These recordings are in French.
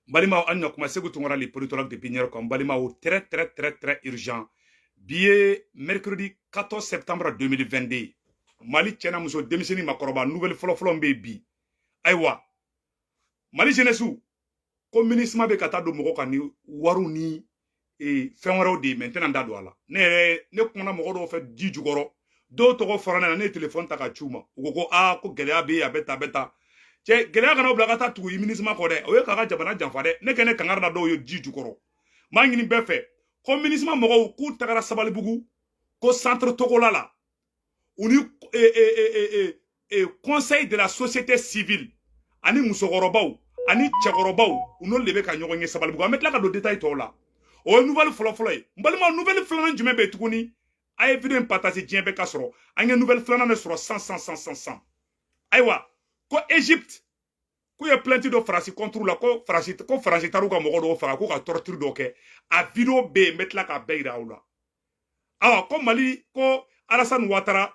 Balima an kuma segu tungora les politologues de Pinière comme Balima très urgent. Billet mercredi 14 septembre 2022. Mali tiena muso demiseni makoroba nouvelle folofolo mbe bi. Aywa. Mali jeunesse ko ministre be kata do mogo kan ni waru ni fɛn wɛrɛw de maintenant da do ala. Ne kuma mogo do fait di jugoro. Do togo farana ne téléphone ta ka chuma. Ugo ko ko gɛlɛya be abeta. Cɛ gɛlɛya kana bila ka taa tugu ministre ko dɛ o ye k'a jamana janfa dɛ ne kɛnɛ kangara da dɔw ye ji jukɔrɔ maa ɲini bɛɛ fɛ ko ministre mɔgɔw k'u tagara Sabalibugu ko centre Togola la u ni conseil de la société civile ani musokɔrɔbaw ani cɛkɔrɔbaw u n'olu de bɛ ka ɲɔgɔn ye Sabalibugu an bɛ tila ka don détail tɔw la o ye nouvelle fɔlɔfɔlɔ ye n balima nouvelle filanan jumɛn bɛ tuguni a ye video in partage diɲɛ bɛɛ ka sɔrɔ an ye nouvelle filanan de sɔrɔ 100 ayiwa ko Egypte ko ye plainte do farasi contre la ko farasi taru ka mɔgɔ dɔw faga ko ka torture dɔ kɛ a video be n bɛ tila ka bɛɛ yira aw la awa ko Mali ko Alassane Ouattara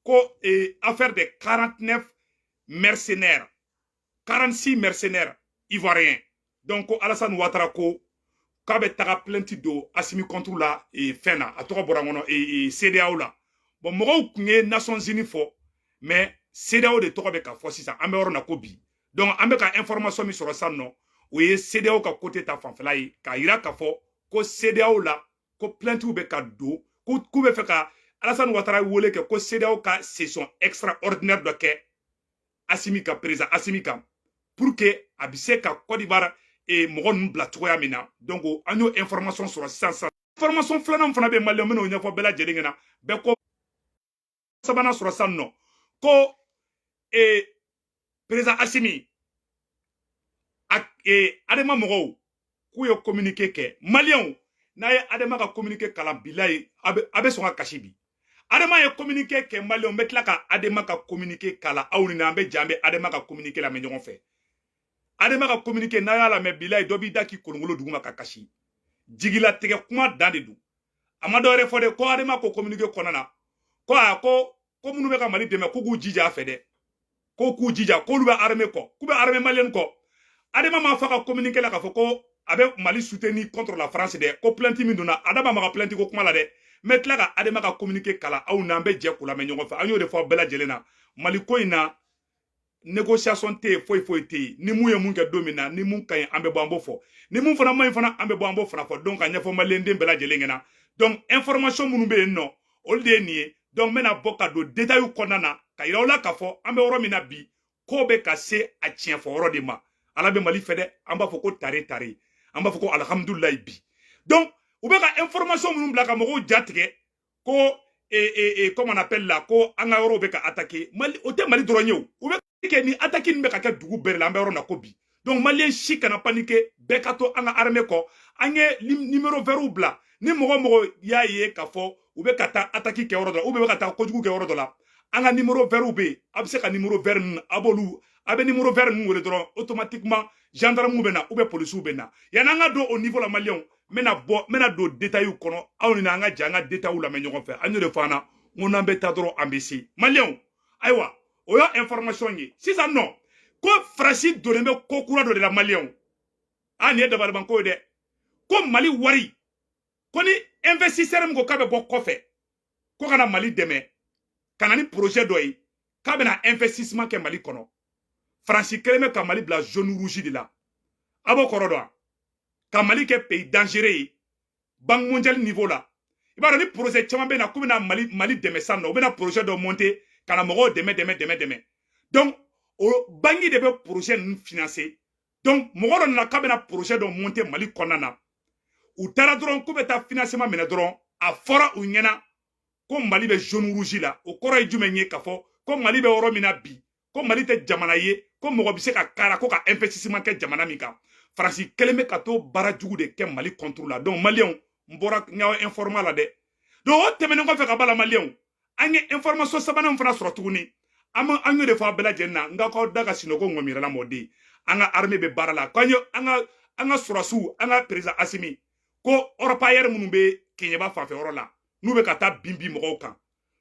ko affaire de 49 mercenaires 46 mercenaires ivoiriens donc ko Alassane Ouattara ko k'a bɛ taga plainte do Assimi contre la fɛn na a tɔgɔ bɔra n kɔnɔ CEDEAO la bon mɔgɔw tun ye Nations Unies fɔ mais CEDEAO de tɔgɔ bɛ ka fɔ sisan an bɛ yɔrɔ na ko bi donc an bɛ ka information min sɔrɔ sisan nɔ o ye CEDEAO ka côté ta fanfɛla ye k'a yira k'a fɔ ko CEDEAO la ko plaintes bɛ ka don k'u bɛ fɛ ka Alassane Ouattara wele kɛ ko CEDEAO ka session extraordinaire dɔ kɛ Assimi ka président Assimi kan pour que a bɛ se ka Côte d'Ivoire mɔgɔ ninnu bila cogoya min na donc an y'o information sɔrɔ sisan information filanan fana bɛ Maliyɛnw minnu ɲɛfɔ bɛɛ lajɛlen ɲɛna bɛɛ ko sabanan sɔrɔ sisan nɔ ko président Assimi adama mɔgɔw k'u ye communiqué kɛ Maliyɛnw n'a ye adama ka communiqué kalan bilayi a bɛ sɔn ka kasi bi adama ye communiqué kɛ Maliyɛnw bɛ tila ka adama ka communiqué kalan aw ni an bɛ jan bɛ adama ka communiqué lamɛn ɲɔgɔn fɛ adama ka communiqué n'a y'a lamɛn bilayi dɔ b'i da k'i kolongolo duguma ka kasi jigilatigɛ kuma dan de don a ma dɔ wɛrɛ fɔ dɛ ko adama ko communiqué kɔnɔna na ko minnu bɛ ka Mali dɛmɛ k'u k'u jija a fɛ dɛ ko k'u jija k'olu bɛ armée kɔ k'u bɛ armée malienne kɔ adama ma fa ka communiqué la k'a fɔ ko a bɛ Mali soutenir contre la France dɛ ko plainte min donna adama ma ka plainte ko kuma la dɛ mais tila ka adama ka communiqué kala aw n'an bɛ jɛ k'u lamɛn ɲɔgɔn fɛ an y'o de fɔ bɛɛ lajɛlen na Mali ko in na négociation tɛ yen foyi tɛ yen ni mun ye mun kɛ don min na ni mun ka ɲi an bɛ bɔ an b'o fɔ ni mun fana man ɲi fana an bɛ bɔ an b'o fana fɔ donc ka ɲɛfɔ maliyɛnden bɛɛ lajɛlen ɲɛna donc information minnu bɛ yen nɔ olu de ye nin ye donc n bɛna bɔ ka don détail kɔnɔna na ka yira aw la k'a fɔ an bɛ yɔrɔ min na bi ko bɛ ka se a tiɲɛfɔ yɔrɔ de ma ala bɛ Mali fɛ dɛ an b'a fɔ ko tare an b'a fɔ ko alhamdulilayi bi donc u bɛ ka information minnu bila ka mɔgɔw jatigɛ ko comme on appelle la ko an ka yɔrɔw bɛ ka attaquer Mali o tɛ Mali dɔrɔn ye o u bɛ kɛ ni attaque nin bɛ ka kɛ dugu bɛɛ la an bɛ yɔrɔ na ko bi donc maliyɛn si kana paniquer bɛɛ ka to an ka armée kɔ an ye numéro vert bila ni mɔgɔ y'a ye k'a fɔ u bɛ ka taa attaque kɛ yɔrɔ dɔ la ou bɛ ka taa kojugu kɛ yɔrɔ dɔ la an ka numéro vert bɛ yen a bɛ se ka numéro vert ninnu a b'olu a bɛ numéro vert ninnu wele dɔrɔn automatiquement gendarme bɛ na ou bien policiers bɛ na yanni an ka don au niveau la maliyɛnw n bɛna don détail kɔnɔ aw ni an ka jɛ an ka détail lamɛn ɲɔgɔn fɛ an y'o de fɔ an na n ko n'an bɛ taa dɔrɔn an bɛ se maliyɛnw ayiwa o y'a information ye sisan nɔ ko farasi donnen bɛ ko kura dɔ de la maliyɛnw nin ye dabalibanko ye dɛ ko Mali wari ko ni investisseur min ko k'a bɛ bɔ kɔfɛ ko kana Mali dɛmɛ ka na ni projet dɔ ye k'a bɛna investissement kɛ Mali kɔnɔ Faransi kelen bɛ ka Mali bila zone rouge de la a b'o kɔrɔ dɔn ka Mali kɛ pays dangereux ye Banque mondiale niveau la i b'a dɔn ni projet caman bɛ na k'u bɛna Mali dɛmɛ sisan nɔ u bɛna projet dɔ monter ka na mɔgɔw dɛmɛ donc o banque de bɛ projet ninnu financer donc mɔgɔ dɔ nana k'a bɛna projet dɔ monter Mali kɔnɔna na u taara dɔrɔn k'u bɛ taa financement minɛ dɔrɔn a fɔra u ɲɛna ko Mali bɛ zone rouge la o kɔrɔ ye jumɛn ye k'a fɔ ko Mali bɛ yɔrɔ min na bi ko Mali tɛ jamana ye ko mɔgɔ bɛ se ka kara ko ka investissement kɛ jamana min kan Faransi kelen bɛ ka to baara jugu de kɛ Mali contre la donc maliyɛnw n bɔra n y'aw informer la dɛ donc o tɛmɛnen kɔfɛ ka bɔ a la maliyɛnw an ye information sabanan fana sɔrɔ tuguni an y'o de fɔ a bɛɛ lajɛlen na n ka k'aw da ka sinɔgɔ ŋɔmirala mɔden an ka armée bɛ baara la ko an ka sɔrɔsiw an ka président Assimi ko européen minnu bɛ Keɲeba fanfɛ yɔrɔ la n'u bɛ ka taa bin mɔgɔw kan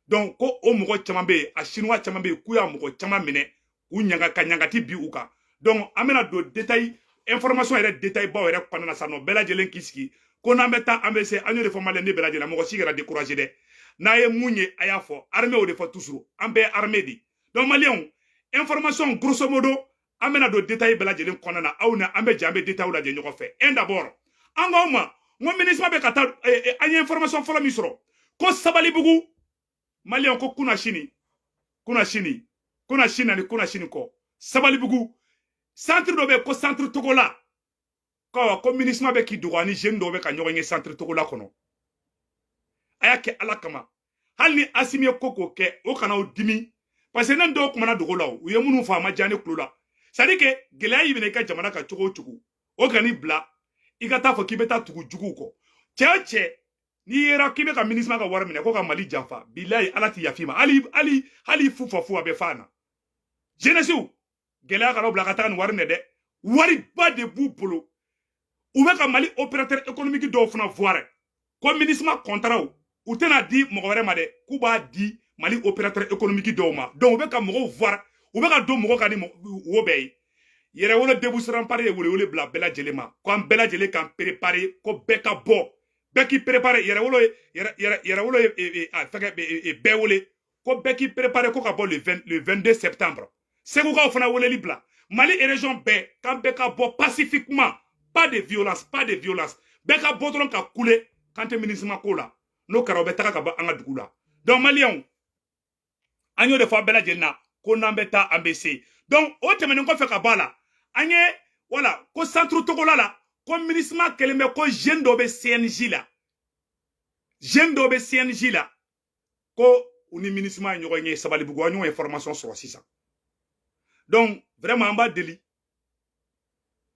donc ko o mɔgɔ caman bɛ yen a chinois caman bɛ yen k'u y'a mɔgɔ caman minɛ k'u ka ɲangati bi u kan donc an bɛna don détail information yɛrɛ détail baw yɛrɛ kɔnɔna sa nɔ bɛɛ lajɛlen k'i sigi ko n'an bɛ taa an bɛ se an y'o de fɔ maliyɛn ne bɛɛ lajɛlen mɔgɔ si kɛra découragé dɛ n'a ye mun ye a y'a fɔ armée o de fɔ toujours an bɛɛ armée de donc maliyɛnw information grosso modo an bɛna don détail bɛɛ lajɛlen kɔnɔna na aw na an bɛ jɛ an bɛ détail lajɛ ɲɔgɔn fɛ un d'abord an k'aw ma n ko MINUSMA bɛ ka taa an ye information fɔlɔ min sɔrɔ ko Sabalibugu maliyɛnw ko kuna sini ani kuna sini kɔ Sabalibugu centre dɔ bɛ ko centre Togola ko MINUSMA bɛ k'i dogo ani jeune dɔw bɛ ka ɲɔgɔn ye centre Togola kɔnɔ a y'a kɛ ala kama hali ni Asimi ye ko k'o kɛ o kana o dimi parce que ne dɔw kumana dogo la u ye minnu fɔ a ma diya ne kulo la c'est à dire que gɛlɛya y'i minɛ i ka jamana kan cogo o cogo o kana i bila i ka taa fɔ k'i bɛ taa tugu juguw kɔ cɛ o cɛ n'i yera k'i bɛ ka MINUSMA ka wari minɛ ko ka Mali janfa bilayi ala t'i yafi ma hali fu fɔ fu a bɛ f'a na jeunesse gɛlɛya kana bila ka taa nin wari minɛ dɛ wari ba de b'u bolo u bɛ ka Mali opérateur économique dɔw fana voire ko MINUSMA contrat u tɛna di mɔgɔ wɛrɛ ma dɛ k'u b'a di Mali opérateur économique dɔw ma donc u bɛ ka mɔgɔw voire u bɛ ka don mɔgɔ kan ni wo bɛɛ ye yɛrɛwolo débouche rempart ye wele bila bɛɛ lajɛlen ma ko an bɛɛ lajɛlen k'an préparer ko bɛɛ ka bɔ bɛɛ k'i préparer yɛrɛwolo ye bɛɛ wele ko bɛɛ k'i préparer ko ka bɔ le 22 septembre segukaw fana weleli bila Mali région bɛɛ k'an bɛɛ ka bɔ pacifiquement pas de violence bɛɛ ka bɔ dɔrɔn ka kule kan tɛ MINUSMA ko la n'o kɛra o bɛ taga ka bɔ an ka dugu la donc maliyɛnw an y'o de fɔ bɛɛ lajɛlen na ko n'an bɛ taa an bɛ se donc o tɛmɛnen kɔfɛ ka bɔ a la an ye wala ko centre Togola la ko MINUSMA kɛlen bɛ ko jeune dɔ bɛ CNJ la ko u ni MINUSMA ye ɲɔgɔn ye Sabalibugu an y'o information sɔrɔ sisan donc vraiment an b'a deli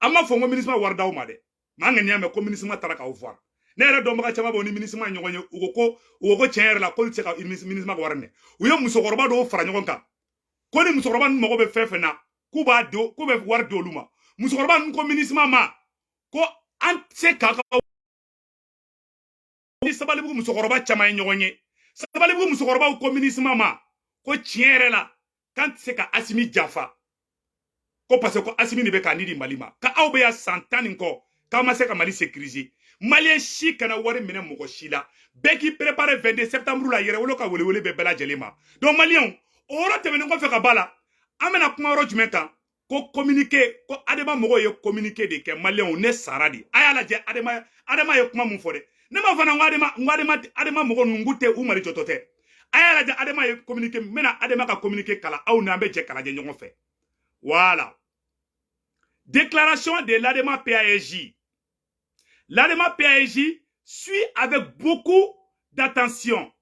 an m'a fɔ n ko MINUSMA wari d'aw ma dɛ mais an ŋaniya mɛn ko MINUSMA taara k'aw voir ne yɛrɛ dɔnbaga caman b'o ni MINUSMA ye ɲɔgɔn ye u ko tiɲɛ yɛrɛ la k'olu tɛ se ka MINUSMA ka wari minɛ u ye musokɔrɔba dɔw fara ɲɔgɔn kan ko ni musokɔrɔba ninnu mago bɛ fɛn fɛn na k'u bɛ wari di olu ma musokɔrɔba ninnu ko MINUSMA ma ko an tɛ se k'a ka ni Sabalibugu musokɔrɔba caman ye ɲɔgɔn ye Sabalibugu musokɔrɔbaw ko MINUSMA ma ko tiɲɛ yɛrɛ la k'an tɛ se ka Asimi janfa ko parce que ko Asimi de bɛ k'a ni di Mali ma k'aw bɛ yan san 10 nin kɔ k'aw ma se ka Mali sécuriser Maliyɛn si kana wari minɛ mɔgɔ si la bɛɛ k'i préparer 22 septembre la yɛrɛwolo ka welewele bɛ bɛɛ lajɛlen ma donc maliyɛnw o yɔrɔ tɛmɛnen kɔfɛ ka b'a la an bɛna kuma yɔrɔ jumɛn kan ko communiqué ko Adama mɔgɔw ye communiqué de kɛ maliyɛnw ne sara de a y'a lajɛ Adama ye kuma mun fɔ dɛ ne m'a fɔ n ko Adama mɔgɔ ninnu k'u tɛ u mari jɔtɔ tɛ a y'a lajɛ Adama ye communiqué n bɛna Adama ka communiqué kalan aw ni an bɛ jɛ ka lajɛ ɲɔgɔn fɛ voilà déclaration de l'ADEMA PAEJ. L'ADEMA PAEJ suit avec beaucoup d'attention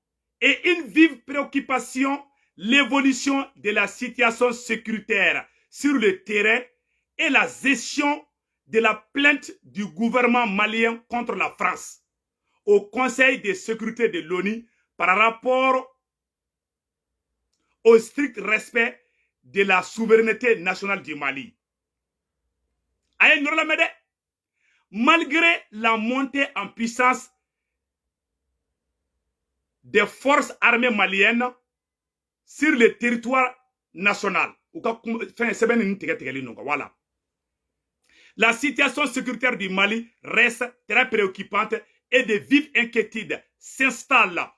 et une vive préoccupation l'évolution de la situation sécuritaire sur le terrain et la gestion de la plainte du gouvernement malien contre la France au Conseil de sécurité de l'ONU par rapport au strict respect de la souveraineté nationale du Mali. Malgré la montée en puissance des forces armées maliennes sur le territoire national, voilà. La situation sécuritaire du Mali reste très préoccupante et de vives inquiétudes s'installent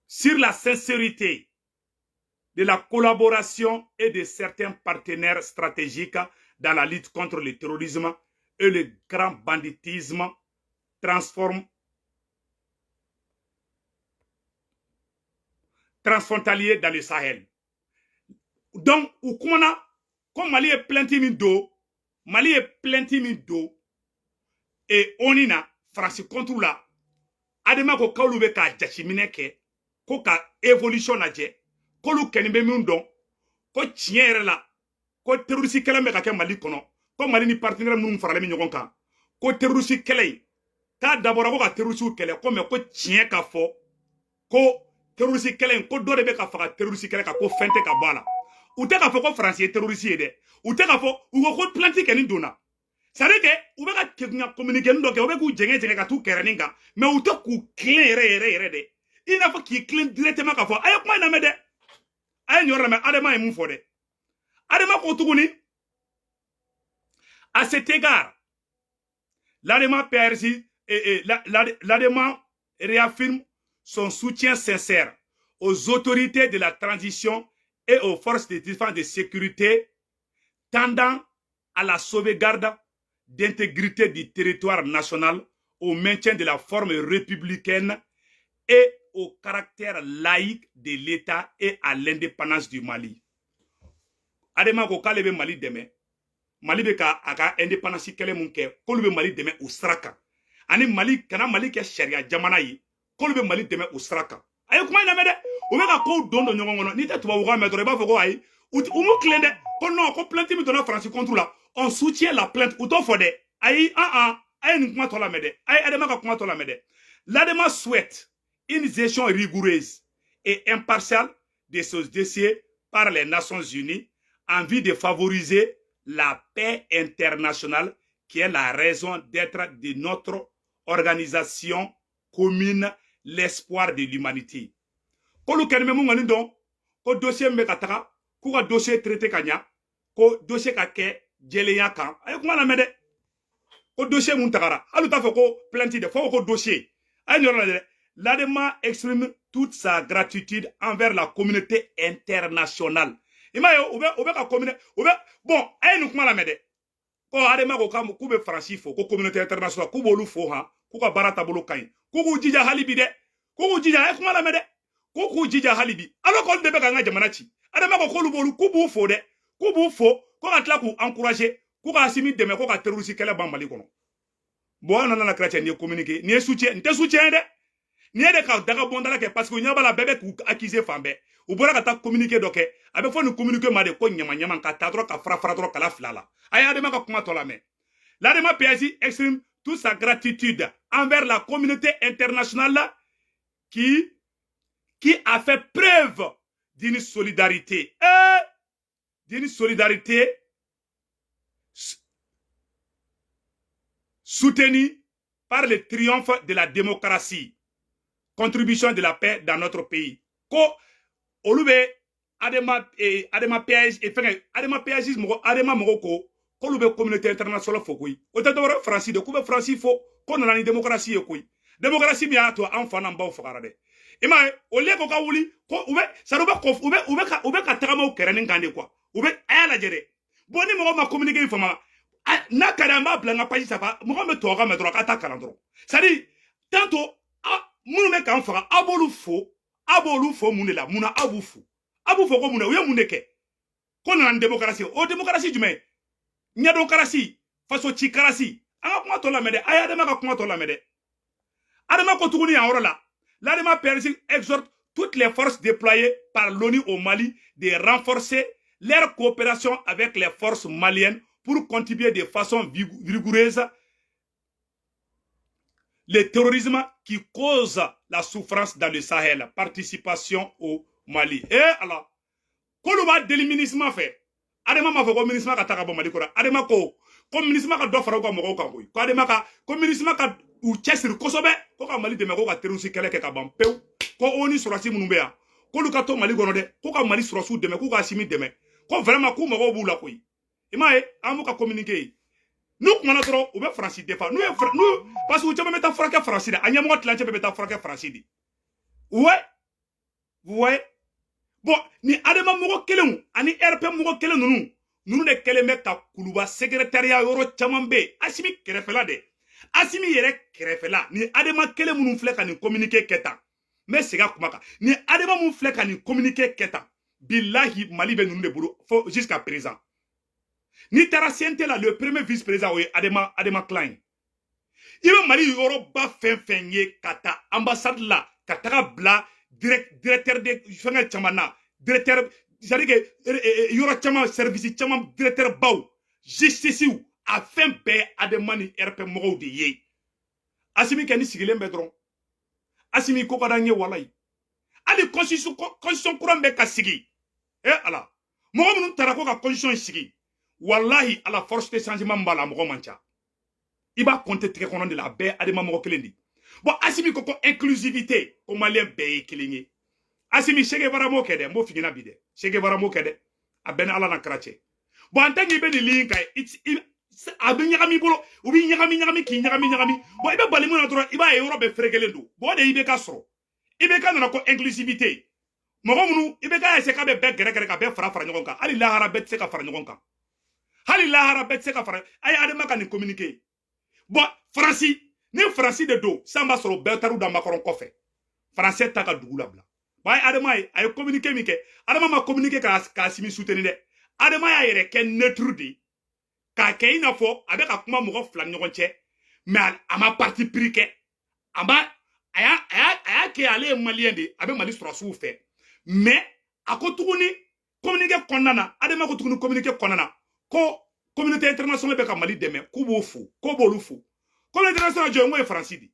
sur la sincérité de la collaboration et de certains partenaires stratégiques dans la lutte contre le terrorisme et le grand banditisme transfrontalier dans le Sahel. Donc, comme Mali est plainte et onina France contre la adema ko kaulube ka jachimine ke ko ka évolution naje ko lu kenbe min don ko tiere la ko terroriste kala me ka ke Mali kono ko Mali ni partenaire mun farale mi nyogon kan ko terroriste kala ka d'abord ko ka terroriste kala ko me ko tien ka fo ko terroriste kala ko do de be ka fa terroriste kala ka ko fente ka bala ou te ka fo ko français terroriste de ou te ka fo ou ko planti ke ni dona ça veut dire que ou be ka communiquer ndo ke ou be ku jenge ka tu kereninga mais ou te ku clean re de il faut qu'il clean directement ka fo ay ko na me de ay ñor la me adama e mun fo de Adema Kotuguni, à cet égard, l'ADEMA PRC l'ADEMA réaffirme son soutien sincère aux autorités de la transition et aux forces de défense et de sécurité tendant à la sauvegarde d'intégrité du territoire national, au maintien de la forme républicaine et au caractère laïque de l'État et à l'indépendance du Mali. Adema ko k'ale bɛ Mali dɛmɛ, Mali bɛ ka a ka indépendance kɛlɛ mun kɛ, k'olu bɛ Mali dɛmɛ o sira kan. Ani Mali kana Mali kɛ sariya jamana ye, k'olu bɛ Mali dɛmɛ o sira kan. A ye kuma in lamɛn dɛ, u bɛ ka kow don don ɲɔgɔn kɔnɔ. N'i tɛ tubabukan mɛn dɔrɔn i b'a fɔ ko ayi, u m'u tilen dɛ, ko non, ko plainte min donna Faransi contre la, on soutient la plainte. U t'o fɔ dɛ, ayi, a ye nin kuma tɔ lamɛn dɛ, a ye Adema ka kuma tɔ lamɛn dɛ. L'Adema souhaite une gestion rigoureuse et impartiale de ce dossier par les Nations Unies en vue de favoriser la paix internationale qui est la raison d'être de notre organisation commune, l'espoir de l'humanité. Kolu kenme mu ngani don ko dossier mbe ka taga ku ka dossier traité ka nya ko dossier ka ke jeleya kan ay kuma na mede ko dossier mun tagara alu ta fo ko plainte de fo ko dossier ay ñoro la l'ADEMA exprime toute sa gratitude envers la communauté internationale. Ima yo obe ka communauté obe bon ay nu kuma la mede ko ADEMA ko kam ku be Franci fo ko communauté internationale ku bolu fo ha ku ka barata bolu kain ku ku jija halibi de ku ku jija ay kuma la mede ko ku jija halibi alors ko de be ka nga jamana ci Adema ko kolu bolu ku bu fo de ku bu fo ko ka tla ku encourager ku ka simi deme ko ka terroriste kele ban Mali kono bo na na chrétien ni communiquer ni soutien nte soutien de ni de ka daga bondala ke parce que nya bala bebe ku accuser fambe u bora ka ta communiquer doke abe fo ni communiquer ma de ko nyama nyama ka ta dro ka fra dro kala flala aya Adema ka kuma to la me l'Adema PSI exprime toute sa gratitude envers la communauté internationale qui a fait preuve d'une solidarité soutenue par le triomphe de la démocratie, contribution de la paix dans notre pays. Ko olube Adema PSI Adema Moroko ko olube communauté internationale fokoi o ta dawra France de ko be France fo ko na ni démocratie ekoi démocratie mi ato enfant na mbaw fogara de ima o le ko ka wuli ko ube saruba ko ube ka tagama o kere ngande quoi ube ayala jere boni mo ma communiquer information na karamba blanga page safa mo me to ga me dro ka ta kalandro sadi tanto munu me kan faga abolu fo munela muna abu fo ko muna o ye muneke ko na démocratie o démocratie jume nya démocratie faso ci karasi anga kuma to la mede aya Adema ka kuma to la mede Adema ko tuguni ya orola l'Adema PRC exhorte toutes les forces déployées par l'ONU au Mali de renforcer leur coopération avec les forces maliennes pour contribuer de façon rigoureuse le terrorisme qui cause la souffrance dans le Sahel. Participation au Mali. Et alors, Koluba déliministement fait. Adema ma foko ministre ka taka bo Mali kora. Adema ko ministre ka do fara ko mo ko ko. Ko Adema ka ministre ka u chesir kosobe ko ka Mali de me ko ka terroriste kele ke ka ban pew. Ko oni surasi munumbe ya. Ko lu ka to Mali gono de. Ko ka Mali surasu de me ko ka simi de me. Ko vraiment ko mo ko bu la ko yi. Imae amu ka communiquer. Nous kumana tro ou be France defa. Nous parce que tu me meta fraka France de. Anya mo tlanche be meta fraka France de. Ouais. Bon, ni Adema mogo kelenu ani RP mogo kelenu nunu de keleme ka kuluba secrétariat yoro chamambe asimi kerefela de asimi yere kerefela ni Adema kele munu fle ka ni communiquer keta mais sega kumaka ni Adema mun fle ka ni communiquer keta billahi Mali be nunu de buru jusqu'à présent ni terasiente la le premier vice-président oye Adema Klein ibe Mali yoro ba fenfenye kata ambassade la kata bla directeur de fenga chamana directeur c'est-à-dire que yoro chama service chama directeur baw justice a fin paix Adema ni RP mogo de ye asimi kani sigile mbedron asimi ko kadanye walay ali constitution kurambe ka sigi ala mogo mun tarako ka constitution sigi wallahi à la force de changement mbala mogo mancha iba compter très kono de la paix Adema mogo kelendi bon asimi ko inclusivité ko malien be kelingi asimi Che Guevara mo kede mo fingina bide Che Guevara mo kede a bɛn ni ala na kira cɛ bon en tant que i bɛ nin ligne kan a bɛ ɲagami bolo u bɛ ɲagami k'i ɲagami bon i bɛ bali mun na dɔrɔn i b'a ye yɔrɔ bɛɛ ferekelen don bon o de IBK sɔrɔ IBK nana ko inclusivité mɔgɔ minnu IBK y'a essayer k'a bɛ bɛɛ gɛrɛ ka bɛɛ fara ɲɔgɔn kan hali lahara bɛɛ tɛ se ka fara ɲɔgɔn kan hali lahara bɛɛ tɛ se ka fara a ye Adama ka nin communiquer bon Faransi ni Faransi de don san b'a sɔrɔ bɛɛ taar'u da Macron kɔfɛ Français ta ka dugu labila bon a ye Adama ye a ye communiquer min kɛ Adama ma communiquer k'a Assimi soutenir dɛ Adama y'a yɛrɛ kɛ neutre de k'a kɛ i n'a fɔ a bɛ ka kuma mɔgɔ fila ni ɲɔgɔn cɛ mais a ma parti pris kɛ a y'a kɛ ale ye malien de a bɛ Mali sɔrɔsiw fɛ mais a ko tuguni communiqué kɔnɔna na Adama ko tuguni communiqué kɔnɔna na ko communauté internationale bɛ ka Mali dɛmɛ k'u b'o fo k'o b'olu fo communauté internationale jɔ n'o ye Faransi de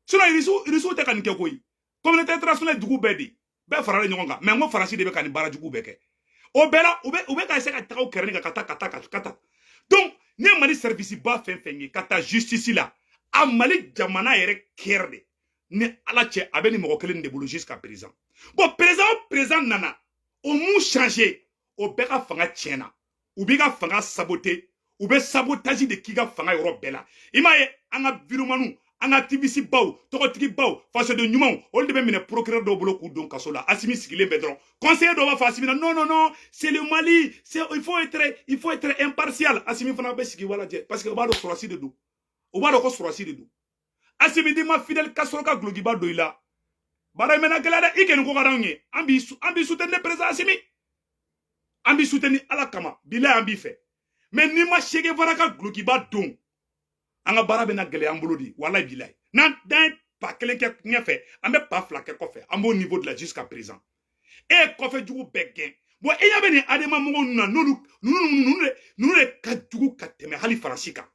sinon irisiw tɛ ka nin kɛ koyi communauté internationale dugu bɛɛ de bɛɛ faralen ɲɔgɔn kan mais n ko Faransi de bɛ ka nin baara jugu bɛɛ kɛ o bɛɛ la u bɛ ka essayer ka taga o kɛrɛnin kan ka taa donc ni ye Mali service ba fɛn fɛn ye ka taa justice la a Mali jamana yɛrɛ kɛrɛ de ni ala cɛ a bɛ ni mɔgɔ kelen de bolo jusqu'à présent bon présent nana o mun changer o bɛɛ ka fanga tiɲɛna u b'i ka fanga saboter u bɛ sabotage de k'i ka fanga yɔrɔ bɛɛ la i m'a ye an ka virumanu an ka activiste baw tɔgɔtigi baw fasoden ɲumanw olu de bɛ minɛ procureur dɔw bolo k'u don kaso la Assimi sigilen bɛ dɔrɔn conseiller dɔw b'a fɔ Assimi na non c'est le Mali il faut être impartial Assimi fana bɛ sigi wala jɛ parce que o b'a dɔn sɔrɔsi de don o b'a dɔn ko sɔrɔsi de don Assimi di ma fidèle ka sɔrɔ ka gulokiba don i la baara in mɛna gɛlɛya dɛ i kɛni ko ka d'anw ye an b'i soutenir président Assimi an b'i soutenir ala kama bilahi an b'i fɛ mais n'i ma Che Guevara ka gulokiba don an ka baara bɛna gɛlɛya an bolo de walahi bilahi n'an ye pa kelen kɛ ɲɛfɛ an bɛ pa fila kɛ kɔfɛ an b'o niveau de la jusqu'à présent e ye kɔfɛ jugu bɛɛ gɛn bon e ɲɛ bɛ nin Adama mɔgɔw ninnu na n'olu de ka jugu ka tɛmɛ hali Faransi kan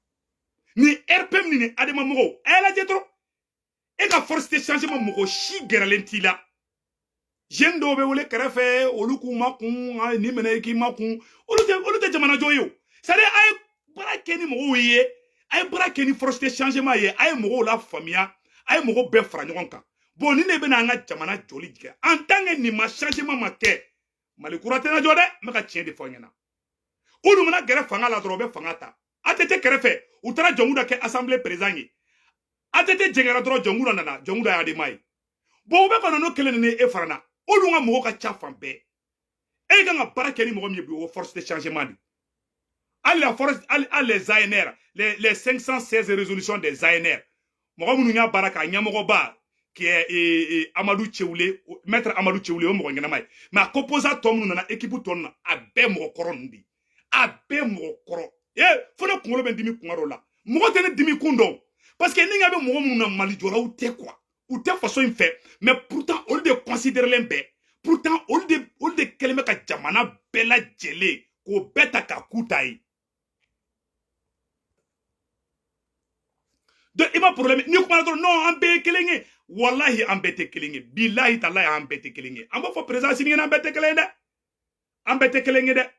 ni RPM ni Adama mɔgɔw a y'a lajɛ dɔrɔn e ka force de changement mɔgɔ si gɛrɛlen t'i la jeune dɔw bɛ wele kɛrɛfɛ olu k'u ma kun ni minɛ k'i ma kun olu tɛ jamana jɔn ye o c'est à dire a ye baara kɛ ni mɔgɔw ye a ye baara kɛ ni force de changement ye a ye mɔgɔw la faamuya a ye mɔgɔw bɛɛ fara ɲɔgɔn kan bon ni ne bɛna an ka jamana jɔli kɛ en tant que nin ma changement ma kɛ Mali kura tɛna jɔ dɛ n bɛ ka tiɲɛ de fɔ ɲɛna olu mana gɛrɛ fanga la dɔrɔn u bɛ fanga ta ATT kɛrɛfɛ u taara Jɔnkuda kɛ assemblée président ye ATT jɛngɛra dɔrɔn Jɔnkuda nana Jɔnkuda y'a Adama ye bon u bɛ ka na n'o kelen ni e farana olu ka mɔgɔw ka ca fan bɛɛ e kan ka baara kɛ ni mɔgɔ min ye bi o force de changement de hali la force hali les ANR les 516 résolutions des ANR mɔgɔ minnu y'a baara k'a ɲɛmɔgɔba qui est Amadou Tchéoulé maître Amadou Tchéoulé o mɔgɔ ɲɛnama ye mais a composant tɔ minnu nana équipe tɔ ninnu na a bɛɛ mɔgɔ kɔrɔ ninnu de a bɛɛ mɔgɔ kɔrɔ fo ne kunkolo bɛ dimi kuma dɔw la mɔgɔ tɛ ne dimi kun dɔn parce que ni ŋa bɛ mɔgɔ minnu na Mali jɔlaw tɛ quoi u tɛ faso in fɛ mais pourtant olu de considérelen bɛ pourtant olu de kɛlen bɛ ka jamana bɛɛ lajɛlen k'o bɛɛ ta k'a k'u ta ye donc i ma problème ni kuma dɔrɔn non an bɛɛ ye kelen ye wallahi an bɛɛ tɛ kelen ye bilahi talahi an bɛɛ tɛ kelen ye an b'a fɔ président Assimi ɲɛna an bɛɛ tɛ kelen ye dɛ an bɛɛ tɛ kelen ye dɛ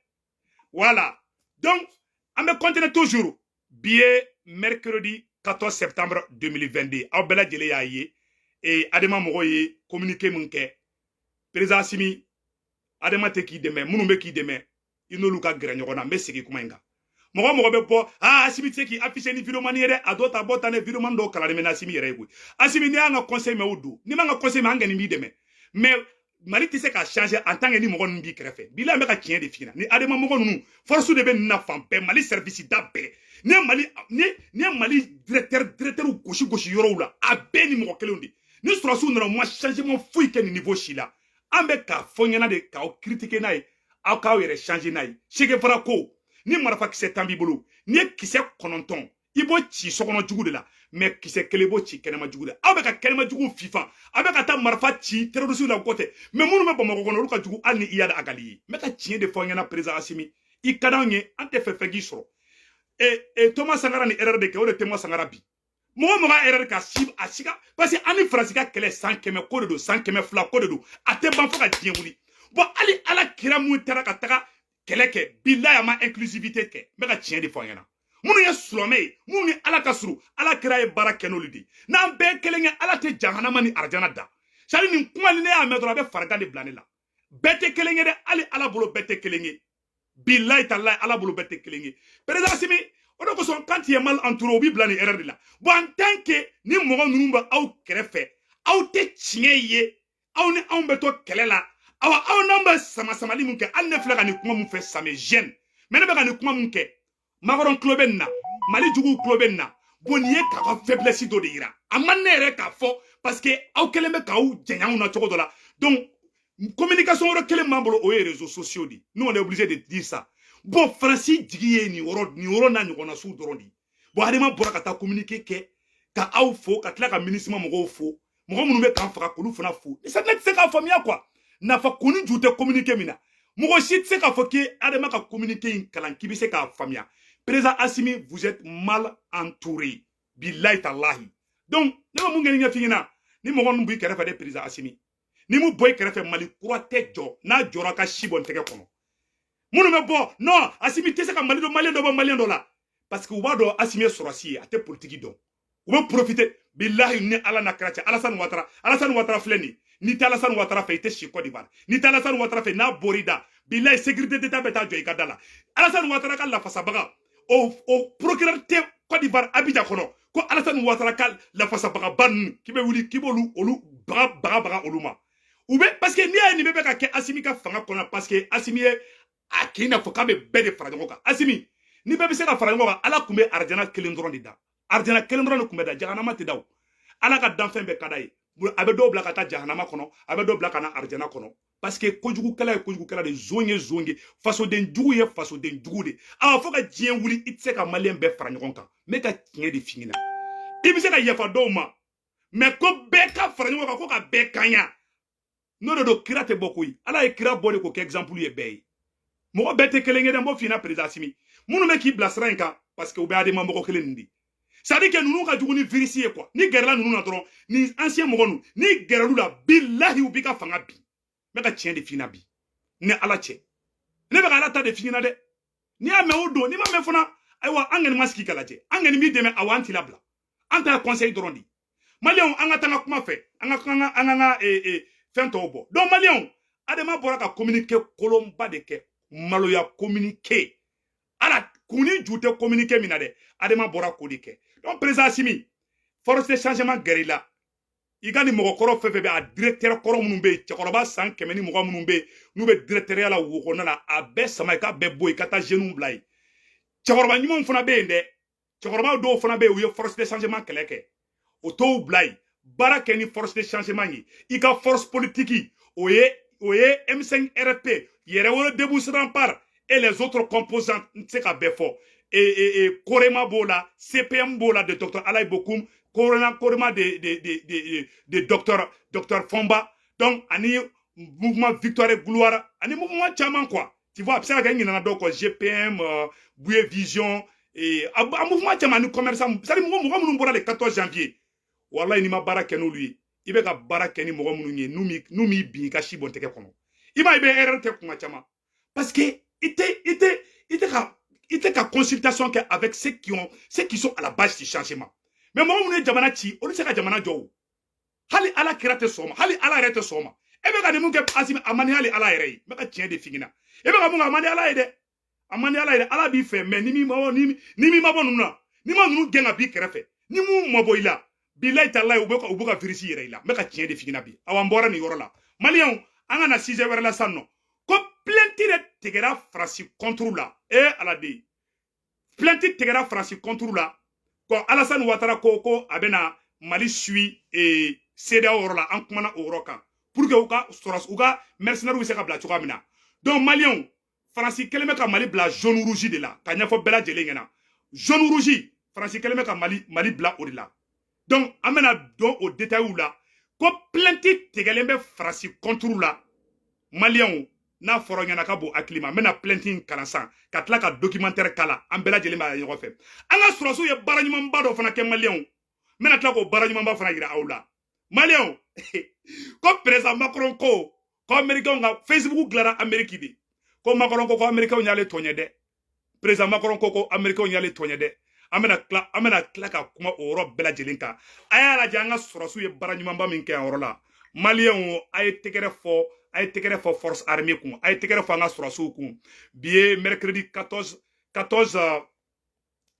voilà donc an bɛ continuer toujours bi ye mercredi 14 septembre 2022 aw bɛɛ lajɛlen y'a ye Adama mɔgɔw ye communiqué min kɛ président Assimi Adama tɛ k'i dɛmɛ minnu bɛ k'i dɛmɛ i n'olu ka gɛrɛ ɲɔgɔn na n bɛ segin kuma in kan mɔgɔ bɛ bɔ Assimi tɛ se k'i afficher ni vidéo mani ye dɛ a dɔw ta bɔ tan ne vidéo mani dɔw kalanni bɛ na Assimi yɛrɛ ye koyi Assimi n'i y'an ka conseil mɛn o don n'i m'an ka conseil mɛn an kɔni b'i dɛmɛ mais Mali tɛ se ka changer en tant que ni mɔgɔ ninnu b'i kɛrɛfɛ bilahi an bɛ ka tiɲɛ de f'i ɲɛna ni Adama mɔgɔ ninnu force de bɛ nin na fan bɛɛ Mali service da bɛɛ ni ye Mali directeur gosi yɔrɔw la a bɛɛ ni mɔgɔ kelenw de ni sɔrɔsiw nana ma changement foyi kɛ nin niveau si la an bɛ k'a fɔ ɲɛna de k'aw critiquer n'a ye aw k'aw yɛrɛ changer n'a ye Che Guevara ko ni marifa kisɛ tan b'i bolo ni ye kisɛ 9 i b'o ci sokɔnɔ jugu de la mais kisɛ kelen b'o ci kɛnɛma jugu de aw bɛ ka kɛnɛma jugu fifan aw bɛ ka taa marifa ci terroriste la kɔtɛ mais minnu bɛ Bamakɔ kɔnɔ olu ka jugu hali ni Iyad Agali ye n bɛ ka tiɲɛ de fɔ ɲɛna président Assimi i ka d'anw ye an tɛ fɛ k'i sɔrɔ Thomas Sankara ni erreur de kɛ o de Thomas Sankara bi mɔgɔ erreur ka a siga parce que an ni Faransi ka kɛlɛ 100 ko de don 100 ko de don a tɛ ban fo ka diɲɛ wuli bon hali ala kira mun taara ka taga kɛlɛ kɛ bilahi a ma inclusivité kɛ n bɛ ka tiɲɛ de fɔ ɲɛna minnu ye silamɛ ye minnu ni ala ka surun ala kira ye baara kɛ n'olu de n'an bɛɛ kelen ye ala tɛ jahanama ni arajana da c'est à dire nin kuma ni ne y'a mɛn dɔrɔn a bɛ farigan de bila ne la bete kelenge de ali ala bolo bete kelenge billahi tallahi ala bolo bete kelenge président Assimi on ko son quand il est mal entouré obi blani erreur de la bon en tant que ni mogo nunu ba aw kɛrɛfɛ aw tɛ tiɲɛ ye aw ni anw bɛ to kɛlɛ la awa aw n'anw bɛ sama samali mun kɛ hali ne filɛ ka nin kuma mun fɛ samɛ jeune mais ne bɛ ka nin kuma mun kɛ Macron tulo bɛ nin na Mali juguw tulo bɛ nin na bon nin ye k'a ka faiblesse dɔ de yira a man ne yɛrɛ k'a fɔ parce que aw kɛlen bɛ k'aw janya na cogo dɔ la donc communication wɛrɛ kelen m'an bolo o ye réseaux sociaux de nous on est obligé de dire ça bon Faransi jigi ye nin yɔrɔ n'a ɲɔgɔnna suw dɔrɔn de bon adama bɔra ka taa communiquer kɛ ka aw fo ka tila ka MINUSMA mɔgɔw fo mɔgɔ minnu bɛ k'an faga k'olu fana fo ne tɛ se k'a faamuya quoi nafa ko ni ju tɛ communiquer min na mɔgɔ si tɛ se k'a fɔ k'i adama ka communiquer in kalan k'i bɛ se k'a faamuya président Assimi vous êtes mal entouré billahi tallahi donc ne bɛ mun kɛ ni ɲɛfin ɲɛna ni mɔgɔ ninnu b'i kɛrɛfɛ de président Assimi ni mu bɔ i kɛrɛfɛ Mali kura tɛ jɔ n'a jɔra ka si bɔ n tɛgɛ kɔnɔ minnu bɛ bɔ non Assimi tɛ se ka Mali dɔ maliyɛn dɔ bɔ maliyɛn dɔ la parce que u b'a dɔn Assimi ye sɔrɔsi ye a tɛ politique dɔn u bɛ profiter billahi ni ala na kɛra cɛ Alassane Ouattara filɛ nin ni tɛ Alassane Ouattara fɛ i tɛ si Côte d'Ivoire ni tɛ Alassane Ouattara fɛ n'a bɔr'i da billahi sécurité d'État bɛ taa jɔ i ka da la Alassane Ouattara ka lafasabaga o procureur tɛ Côte d'Ivoire Abidjan kɔnɔ ko Alassane Ouattara ka lafasabaga ba ninnu k'i bɛ wuli k'i b'olu baga olu ma u bɛ parce que n'i y'a ye nin bɛ ka kɛ Assimi ka fanga kɔnɔ parce que Assimi ye a k'i n'a fɔ k'a bɛ bɛɛ de fara ɲɔgɔn kan Assimi ni bɛɛ bɛ se ka fara ɲɔgɔn kan ala tun bɛ arjana kelen dɔrɔn de da arjana kelen dɔrɔn de tun bɛ da jahanama tɛ da o ala ka danfɛn bɛɛ ka d'a ye a bɛ dɔw bila ka taa jahanama kɔnɔ a bɛ dɔw bila ka na arjana kɔnɔ parce que kojugukɛla ye kojugukɛla de zon ye zon ye fasoden jugu ye fasoden jugu de a fɔ ka diɲɛ wuli i tɛ se ka maliyɛn bɛɛ fara ɲɔgɔn kan n bɛ ka tiɲɛ de f'i ɲɛna i bɛ se ka yafa dɔw ma mais ko bɛɛ ka fara ɲɔgɔn kan ko ka bɛɛ kaɲa n'o de don kira tɛ bɔ koyi ala ye kira bɔ de k'o kɛ exemple ye bɛɛ ye mɔgɔ bɛɛ tɛ kelen ye dɛ n b'o f'i ɲɛna président Assimi minnu bɛ k'i bila sira in kan parce que u bɛ adama mɔgɔ kelen nin de c'est à dire que ninnu ka jugu ni virus ye quoi ni gɛrɛla ninnu na dɔrɔn ni ancien mɔgɔ ninnu ni gɛrɛlu la billahi u b'i ka fanga bi n bɛ ka tiɲɛ de f'i ɲɛna bi ni ala cɛ ne bɛ ka ala ta de f'i ɲɛna dɛ n'i y'a mɛn o don n'i ma mɛn fana ayiwa an kɔni ma sigi ka lajɛ an kɔni b'i dɛmɛ awɔ an t'i labila an ta ye conseil dɔrɔn de maliyɛnw an ka taa an ka kuma fɛ an ka fɛn tɔw bɔ donc maliyɛnw adama bɔra ka communiqué kolonba de kɛ maloya communiqué ala kuni ju tɛ communiqué min na dɛ adama bɔra k'o de kɛ donc président Assimi force de changement gɛrɛ i la i ka nin mɔgɔkɔrɔ fɛn fɛn bɛ a directeur kɔrɔ minnu bɛ yen cɛkɔrɔba san 100 ni mɔgɔ minnu bɛ yen n'u bɛ directeuriya la wo kɔnɔna la a bɛɛ sama i ka bɛɛ bɔ i ka taa jeunes bila yen cɛkɔrɔba ɲumanw fana bɛ yen dɛ cɛkɔrɔba dɔw fana bɛ yen u ye force de changement kɛlɛ kɛ o t'o bila yen baara kɛ ni force de changement ye i ka force politique o ye M5 RP yɛrɛwolo debout rempart et les autres composants n tɛ se ka bɛɛ fɔ Korema b'o la CPM b'o la de docteur Alayi Bokoum Korema de docteur Fomba donc ani mouvement Victoire et Gloire ani mouvement caman quoi tu vois a bɛ se ka kɛ n ɲinɛna dɔw kɔ GPM Bouye Vision a mouvement caman ani commerçant c'est à dire mɔgɔ minnu bɔra le 14 janvier wallahi n'i ma baara kɛ n'olu ye i bɛ ka baara kɛ ni mɔgɔ minnu ye n'u m'i bin i ka si bɔn tɛgɛ kɔnɔ i b'a ye i bɛ erreur kɛ kuma caman parce que i tɛ ka consultation kɛ avec ceux qui sont à la base du changement mais mɔgɔ minnu ye jamana ci olu tɛ se ka jamana jɔ o hali ala kira tɛ sɔn ma hali ala yɛrɛ tɛ sɔn ma e bɛ ka nin mun kɛ Assimi a man di hali ala yɛrɛ ye n bɛ ka tiɲɛ de f'i ɲɛna e bɛ ka mun kɛ a man di ala ye dɛ a man di ala ye dɛ ala b'i fɛ mais ni min ma bɔ ninnu na ni ma ninnu gɛn ka b'i kɛrɛfɛ ni mun ma bɔ i la bilayi talayi u bɛ ka virus yɛrɛ i la n bɛ ka tiɲɛ de f'i ɲɛna bi awa n bɔra nin yɔrɔ la maliyɛnw an ka na sujet wɛrɛ la sisan nɔ ko plainte de tigɛra Faransi contre la ala de plainte tigɛra Faransi contre la ko Alassane Ouattara ko a bɛna Mali suit CEDEAO yɔrɔ la an kumana o yɔrɔ kan pour que u ka mercenaires bɛ se ka bila cogoya min na donc maliyɛnw Faransi kɛlen bɛ ka Mali bila jaune rouge de la ka ɲɛfɔ bɛɛ lajɛlen ɲɛna jaune rouge Faransi kɛlen bɛ ka Mali bila o de la donc an bɛna dɔn o détails la ko plainte tigɛlen bɛ Faransi contre la maliyɛnw n'a fɔra ɲɛna ka bon hakili ma n bɛna plainte in kalan san ka tila ka documentaire kala an bɛɛ lajɛlen b'a ɲɔgɔn fɛ an ka sɔrɔsiw ye baara ɲumanba dɔ fana kɛ maliyɛnw n bɛna tila k'o baara ɲumanba fana yira aw la maliyɛnw ko président Macron ko américains ka Facebook dilanna Amérique de ko Macron ko américains y'ale tɔɲɛ dɛ président Macron ko américains y'ale tɔɲɛ dɛ an bɛna tila ka kuma o yɔrɔ bɛɛ lajɛlen kan a y'a lajɛ an ka sɔrɔsiw ye baara ɲumanba min kɛ a yɔrɔ la maliyɛnw a ye tɛgɛrɛ fɔ ay tekere fo force armée kun ay tekere fo nga surasu kun biye mercredi 14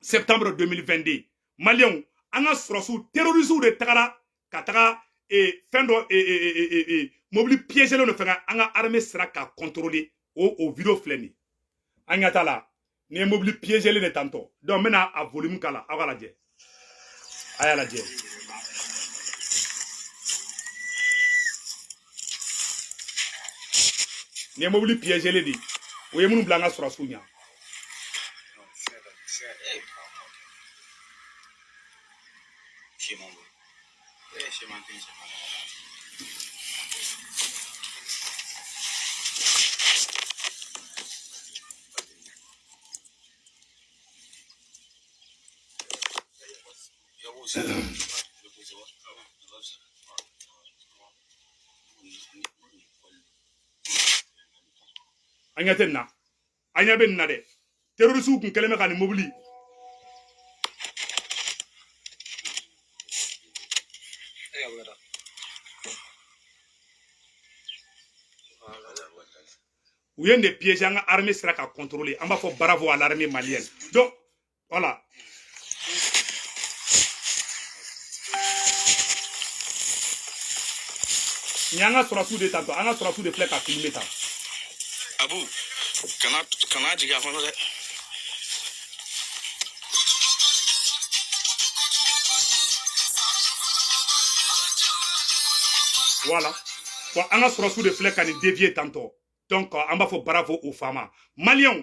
septembre 2022 Maliens anga surasu terroristes de tagara ka taga fendo mobile piégé le fanga anga armée sera ka contrôler au vidéo fleni anga tala ne mobile piégé le tanto donc mena a volume kala awala je ayala je ne mobile piégé le di o ye munu blanga surasu nya anya tenna anya ben na de terroriste kun keleme kan mobile ou y a des pièges en armée sera qu'à contrôler. On va faire bravo à l'armée malienne. Donc, voilà. Nyanga sera tout de tantôt. Anga sera tout de flèches à filmer ça. Abou, kana diga fana de. Voilà. Bon, anga sera tout de flèches à dévier tantôt. Donc, on va faire bravo aux femmes. Maliens,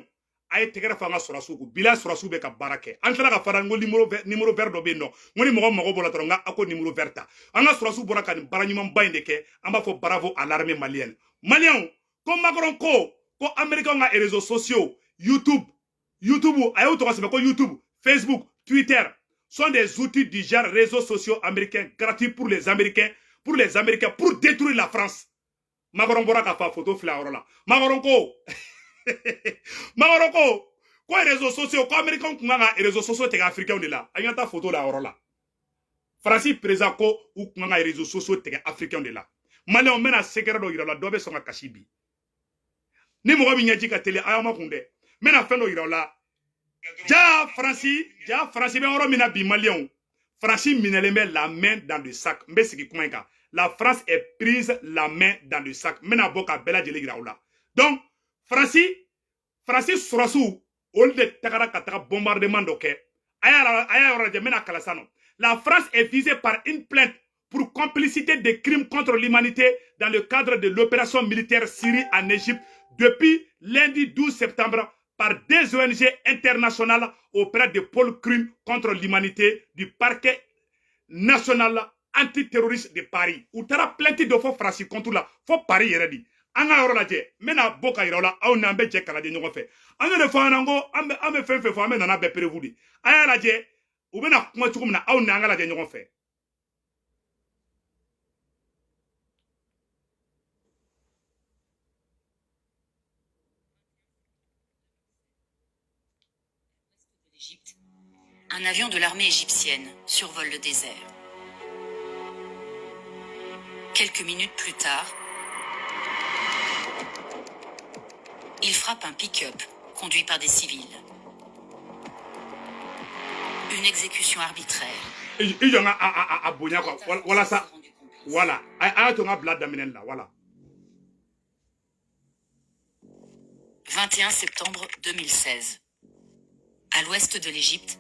aye tegere fanga sorasuku bila sorasu be ka barake antara ka fara ngo numéro vert do be no ngoni mogo bola toronga ako numéro verta anga sorasu bora kan baranyuma bainde ke amba fo bravo à l'armée malienne malien ko Macron ko américain nga réseaux sociaux YouTube ayo to ko YouTube Facebook Twitter sont des outils du genre réseaux sociaux américains gratuits pour les américains pour détruire la France. Macron bora ka fa photo flaoro la Macron ko ko réseaux sociaux ko américain kunga réseaux sociaux te africain de la ayanta photo la oro la Francis présent ko ou kunga réseaux sociaux te africain de la malien mena secret do ira la dobe songa kashibi ni mo bi nyaji ka télé ayama kunde mena fendo ira la ja Francis be oro mina bi malien Francis mineleme la main dans le sac mbesiki kumenka la France est prise la main dans le sac mena boka bela jeli ira la donc Francis Sorasu, bombardement la France est visée par une plainte pour complicité de crimes contre l'humanité dans le cadre de l'opération militaire Syrie en Égypte depuis lundi 12 septembre par des ONG internationales auprès de pôle crime contre l'humanité du parquet national antiterroriste de Paris. Ou tara plainte de faux Francis contre la faux Paris yeredi. Anga yoro la je mena boka yoro la au nambe je kala de nyoko fe anga de fa nango ambe fe fo ambe nana be prévu aya la je ou bena kuma tukum na au nanga la de nyoko fe l'Égypte. Un avion de l'armée égyptienne survole le désert. Quelques minutes plus tard, il frappe un pick-up conduit par des civils. Une exécution arbitraire. Voilà ça. Voilà. Voilà. 21 septembre 2016. À l'ouest de l'Égypte,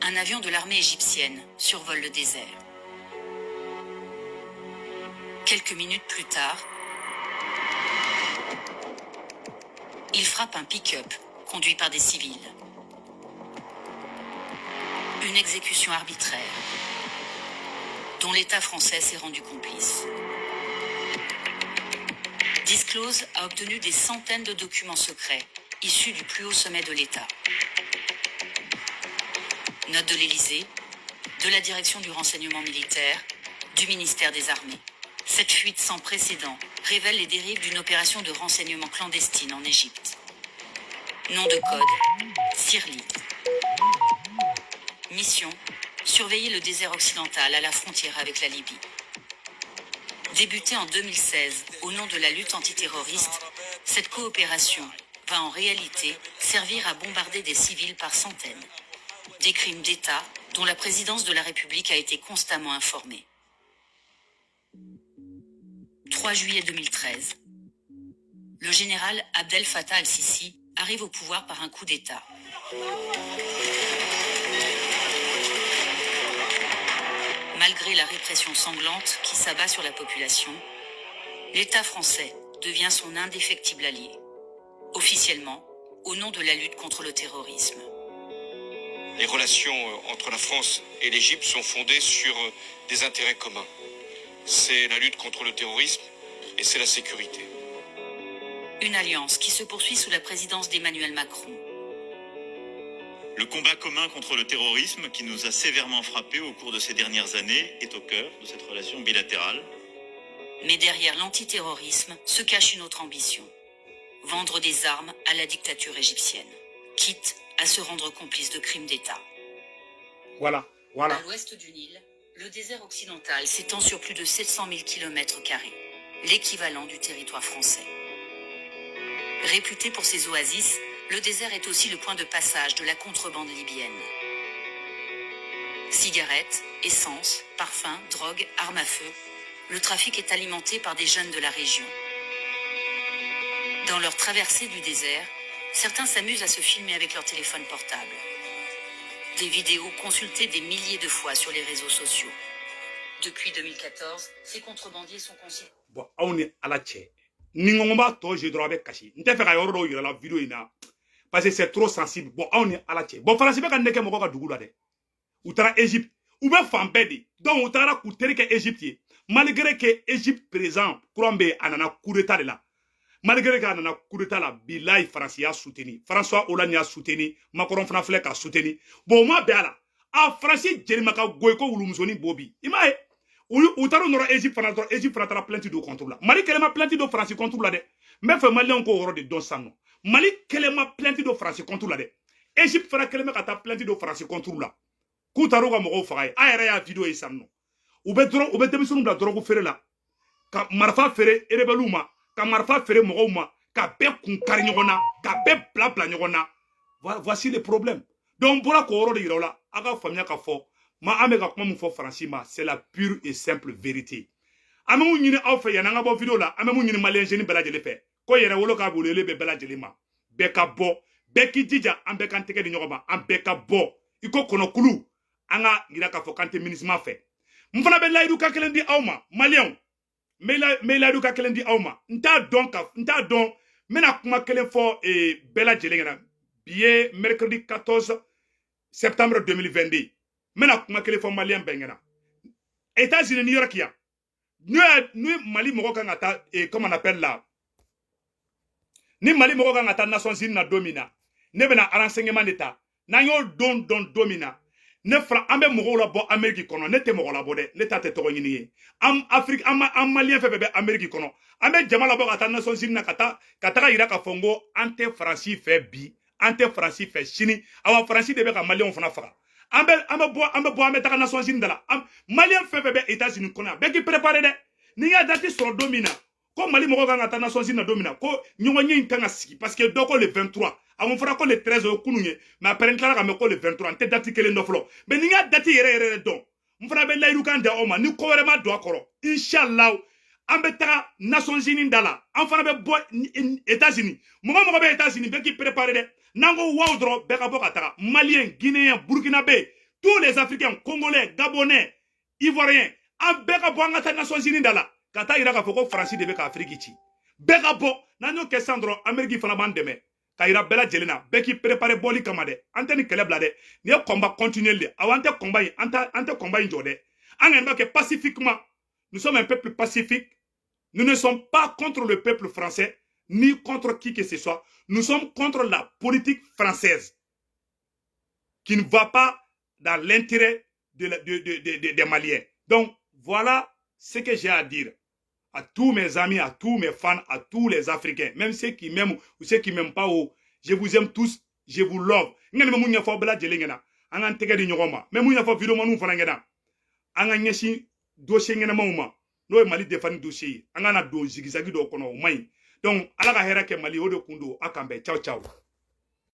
un avion de l'armée égyptienne survole le désert. Quelques minutes plus tard, il frappe un pick-up conduit par des civils. Une exécution arbitraire dont l'État français s'est rendu complice. Disclose a obtenu des centaines de documents secrets issus du plus haut sommet de l'État. Note de l'Élysée, de la direction du renseignement militaire, du ministère des Armées. Cette fuite sans précédent révèle les dérives d'une opération de renseignement clandestine en Égypte. Nom de code, Sirli. Mission, surveiller le désert occidental à la frontière avec la Libye. Débutée en 2016 au nom de la lutte antiterroriste, cette coopération va en réalité servir à bombarder des civils par centaines. Des crimes d'État dont la présidence de la République a été constamment informée. 3 juillet 2013. Le général Abdel Fattah al-Sisi arrive au pouvoir par un coup d'État. Malgré la répression sanglante qui s'abat sur la population, l'État français devient son indéfectible allié, officiellement au nom de la lutte contre le terrorisme. Les relations entre la France et l'Égypte sont fondées sur des intérêts communs. C'est la lutte contre le terrorisme et c'est la sécurité. Une alliance qui se poursuit sous la présidence d'Emmanuel Macron. Le combat commun contre le terrorisme qui nous a sévèrement frappés au cours de ces dernières années est au cœur de cette relation bilatérale. Mais derrière l'antiterrorisme se cache une autre ambition. Vendre des armes à la dictature égyptienne, quitte à se rendre complice de crimes d'État. Voilà, voilà. À l'ouest du Nil, le désert occidental s'étend sur plus de 700 000 km², l'équivalent du territoire français. Réputé pour ses oasis, le désert est aussi le point de passage de la contrebande libyenne. Cigarettes, essence, parfums, drogues, armes à feu, le trafic est alimenté par des jeunes de la région. Dans leur traversée du désert, certains s'amusent à se filmer avec leur téléphone portable. Des vidéos consultées des milliers de fois sur les réseaux sociaux. Depuis 2014, ces contrebandiers sont considérés. Bon, on est à la tchè. Ningomba to je droit avec caché. N'te fait yoro do la vidéo ina. Parce que c'est trop sensible. Bon, on est à la tchè. Bon, français ka ndeke moko ka dugula de. Outara Égypte. Ou be fambedi. Donc outara kouteri ke Égypte. Malgré que Égypte présent, Kurombe anana coup d'état de là. Malgré que anana coup d'état là, Bilaï France a soutenu. François Hollande a soutenu. Macron Franflek a soutenu. Bon, moi béala. Ah, français Jerimaka Goyko Wulumzoni Bobi. Imae. Ou t'as une Égypte fera plainte de contrôle là. Mali qu'elle m'a plainte de France contrôle là de. Mais fait Mali encore de don sang. Mali qu'elle m'a plainte de France contrôle là de. Égypte fera qu'elle m'a plainte de France contrôle là. Koutaro ga mogo fagai. Aère ya vidéo et sang. Ou be démission de drogue faire là. Ka marfa fere erebeluma. Ka marfa fere mogoma. Ka be kunkari nyona. Ka be blabla nyona. Voici le problème. Donc pour la cohorte de Irola, aga famia ka fo. Ma amega kuma mu fo français ma c'est la pure et simple vérité. Ame mu nyini aw fe yananga bo video la ame mu nyini malien jeni bela jele fe. Ko yere wolo ka bolele be bela jele ma. Be ka bo, be ki jija an be kan tege di nyogoma, an be ka bo. Iko kono kulu anga ngira ka fo kante ministre fe. Mfana be laidu ka kelendi awma malien. Me laidu ka kelendi awma. Nta don mena kuma kelen fo bela jele ngana. Billet mercredi 14 septembre 2022. Mena kuma kele fo malien bengena. États-Unis New York ya. Nous Mali moko kan ata comment on appelle là. Ni Mali moko kan ata Nations Unies na domina. Ne bena renseignement d'état. Na yo don domina. Ne fra ambe moko la bo Amérique kono ne te moko la bo de ne ta te to nyini. Am Afrique am malien fe bebe Amérique kono. Ambe jama la bo ata Nations Unies na kata ira ka fongo ante Francis fe bi, ante Francis fe chini. Awa Francis de be ka malien fana fara. Ambe taka Nations Unies dala. Malien fe bebe États-Unis kono. Be ki préparer de. Ni ya dati sur domina. Ko Mali moko kan ata Nations Unies na domina. Ko nyonye kan siki parce que doko le 23. On fera ko le 13 au kununye. Mais après clara ka me ko le 23. Ante dati kele ndoflo. Mais ni ya dati yere don. Mfana be lairu kan de oma ni ko were ma do akoro. Inshallah. Ambe taka Nations Unies dala. Amfana be bo États-Unis. Moko be États-Unis be ki préparer de. Nango waudro be ka bo katara. Malien, Guinéen, Burkinabé, tous les Africains, Congolais, Gabonais, Ivoiriens, ambe ka bo ngata Nations Unies dala. Kata ira ka foko Francis de be ka Afrique ci. Be ka bo nanyo ke sandro Amérique fana bandeme. Ka ira bela jelena be ki préparer boli kamade. Anteni kele blade. Ni combat continuer le. Awante combat ante combat jode. Angenba que pacifiquement nous sommes un peuple pacifique. Nous ne sommes pas contre le peuple français ni contre qui que ce soit. Nous sommes contre la politique française qui ne va pas dans l'intérêt des Maliens. Donc, voilà ce que j'ai à dire à tous mes amis, à tous mes fans, à tous les Africains, même ceux qui m'aiment ou ceux qui ne m'aiment pas. Je vous aime tous, je vous love. Vous n'o ye Mali défense dossier ye an kana don zigizagi dɔ kɔnɔ o man ɲi donc ala ka hɛrɛ kɛ Mali o de kun don a kan bɛn ciao ciao